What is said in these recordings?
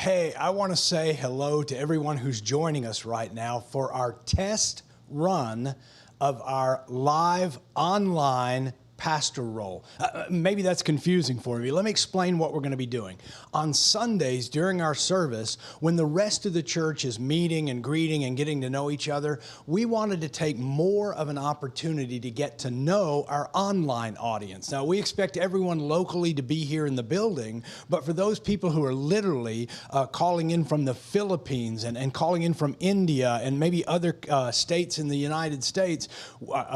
Hey, I want to say hello to everyone who's joining us right now for our test run of our live online pastor role. Maybe that's confusing for you. Let me explain what we're going to be doing. On Sundays during our service, when the rest of the church is meeting and greeting and getting to know each other, we wanted to take more of an opportunity to get to know our online audience. Now, we expect everyone locally to be here in the building, but for those people who are literally calling in from the Philippines and calling in from India and maybe other states in the United States,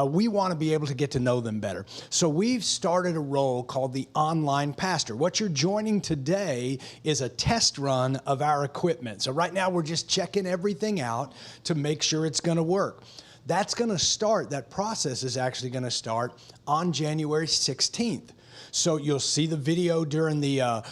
we want to be able to get to know them better. So we've started a role called the online pastor. What you're joining today is a test run of our equipment. So right now we're just checking everything out to make sure it's going to work. That's going to start, that process is actually going to start on January 16th. So you'll see the video during the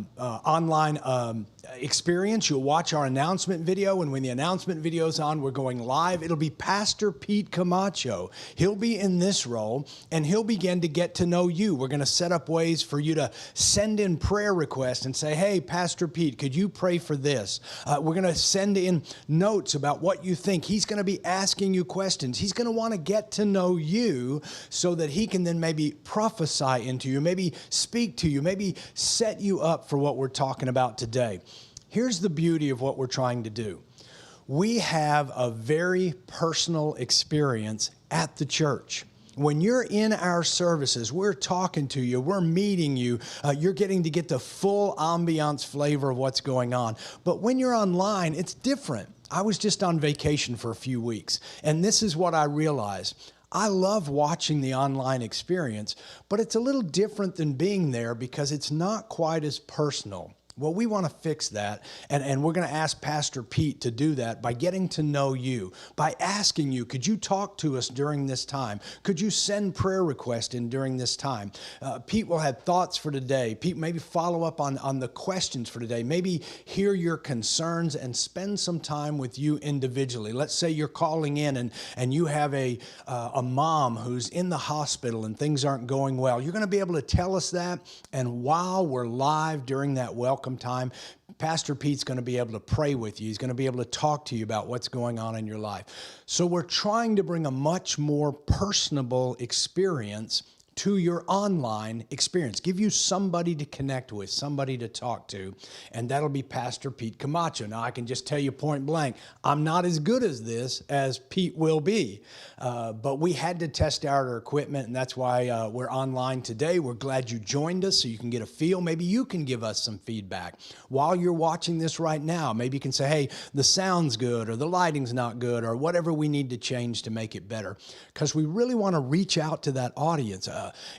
online experience. You'll watch our announcement video, and when the announcement video is on, we're going live. It'll be Pastor Pete Camacho. He'll be in this role, and he'll begin to get to know you. We're going to set up ways for you to send in prayer requests and say, hey, Pastor Pete, could you pray for this? We're going to send in notes about what you think. He's going to be asking you questions. He's going to want to get to know you so that he can then maybe prophesy into you, maybe speak to you, maybe set you up for what we're talking about today. Here's the beauty of what we're trying to do. We have a very personal experience at the church. When you're in our services, we're talking to you, we're meeting you, you're getting to get the full ambiance flavor of what's going on. But when you're online, it's different. I was just on vacation for a few weeks, and this is what I realized. I love watching the online experience, but it's a little different than being there because it's not quite as personal. Well, we want to fix that, and we're going to ask Pastor Pete to do that by getting to know you, by asking you, could you talk to us during this time? Could you send prayer requests in during this time? Pete will have thoughts for today. Pete maybe follow up on the questions for today, maybe hear your concerns and spend some time with you individually. Let's say you're calling in and you have a mom who's in the hospital and things aren't going well. You're going to be able to tell us that, and while we're live during that welcome time, Pastor Pete's going to be able to pray with you. He's going to be able to talk to you about what's going on in your life. So we're trying to bring a much more personable experience to your online experience. Give you somebody to connect with, somebody to talk to, and that'll be Pastor Pete Camacho. Now, I can just tell you point blank, I'm not as good as this as Pete will be, but we had to test out our equipment, and that's why we're online today. We're glad you joined us so you can get a feel. Maybe you can give us some feedback. While you're watching this right now, maybe you can say, hey, the sound's good, or the lighting's not good, or whatever we need to change to make it better, because we really want to reach out to that audience.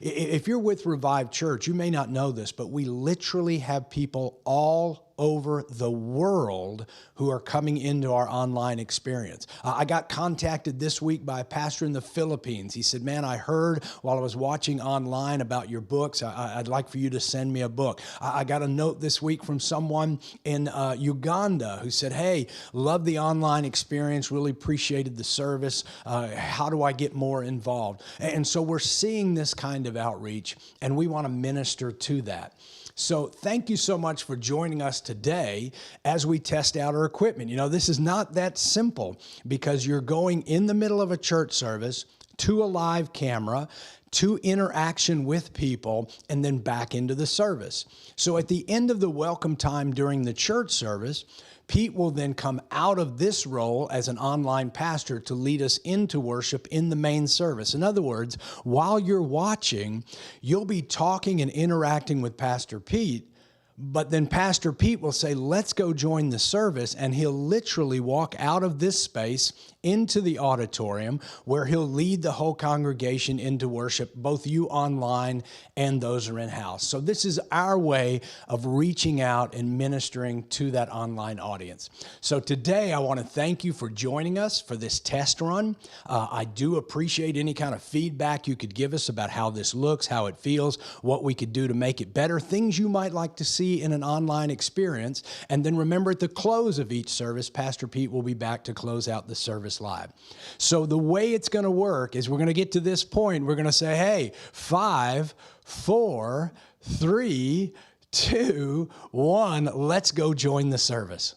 If you're with Revived Church, you may not know this, but we literally have people all over the world who are coming into our online experience. I got contacted this week by a pastor in the Philippines. He said, man, I heard while I was watching online about your books. I'd like for you to send me a book. I got a note this week from someone in Uganda who said, hey, love the online experience, really appreciated the service. How do I get more involved? And so we're seeing this kind of outreach, and we want to minister to that. So thank you so much for joining us today as we test out our equipment. You know, this is not that simple because you're going in the middle of a church service to a live camera, to interaction with people, and then back into the service. So at the end of the welcome time during the church service, Pete will then come out of this role as an online pastor to lead us into worship in the main service. In other words, while you're watching, you'll be talking and interacting with Pastor Pete, but then Pastor Pete will say, let's go join the service, and he'll literally walk out of this space into the auditorium where he'll lead the whole congregation into worship, both you online and those who are in house. So this is our way of reaching out and ministering to that online audience. So today I want to thank you for joining us for this test run. I do appreciate any kind of feedback you could give us about how this looks, how it feels, what we could do to make it better, things you might like to see in an online experience. And then remember, at the close of each service, Pastor Pete will be back to close out the service live. So the way it's going to work is we're going to get to this point. We're going to say, hey, 5, 4, 3, 2, 1. Let's go join the service.